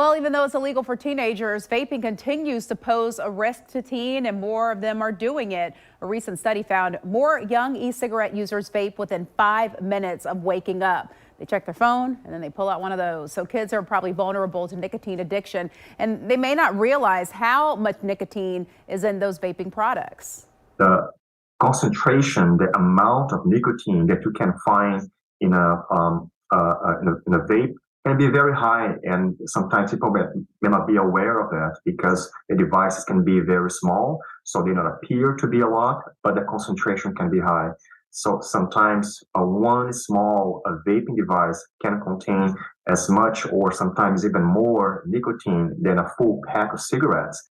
Well, even though it's illegal for teenagers, vaping continues to pose a risk to teens, and more of them are doing it. A recent study found more young e-cigarette users vape within 5 minutes of waking up. They check their phone and then they pull out one of those. So kids are probably vulnerable to nicotine addiction, and they may not realize how much nicotine is in those vaping products. The concentration, the amount of nicotine that you can find in a vape can be very high, and sometimes people may not be aware of that because the devices can be very small, so they don't appear to be a lot, but the concentration can be high. So sometimes one small vaping device can contain as much or sometimes even more nicotine than a full pack of cigarettes.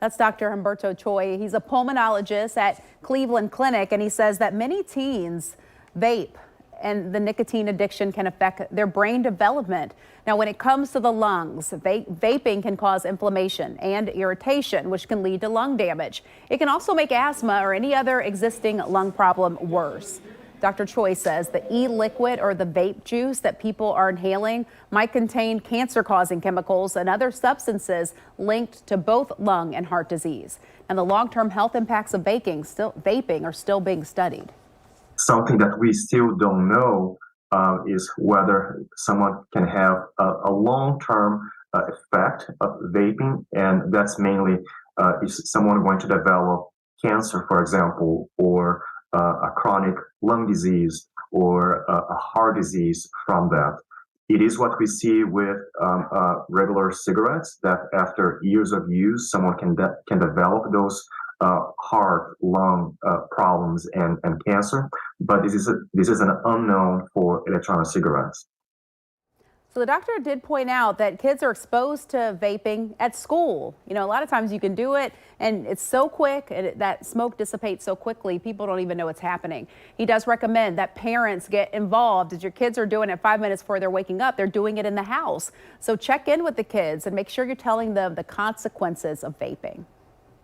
That's Dr. Humberto Choi. He's a pulmonologist at Cleveland Clinic, and he says that many teens vape, and the nicotine addiction can affect their brain development. Now, when it comes to the lungs, vaping can cause inflammation and irritation, which can lead to lung damage. It can also make asthma or any other existing lung problem worse. Dr. Choi says the e-liquid or the vape juice that people are inhaling might contain cancer-causing chemicals and other substances linked to both lung and heart disease. And the long-term health impacts of vaping are still being studied. Something that we still don't know is whether someone can have a long-term effect of vaping, and that's mainly is someone going to develop cancer, for example, or a chronic lung disease or a heart disease from that. It is what we see with regular cigarettes, that after years of use, someone can develop those heart, lung problems and cancer. But this is an unknown for electronic cigarettes. So the doctor did point out that kids are exposed to vaping at school. You know, a lot of times you can do it and it's so quick and that smoke dissipates so quickly, people don't even know what's happening. He does recommend that parents get involved. As your kids are doing it 5 minutes before they're waking up, they're doing it in the house. So check in with the kids and make sure you're telling them the consequences of vaping.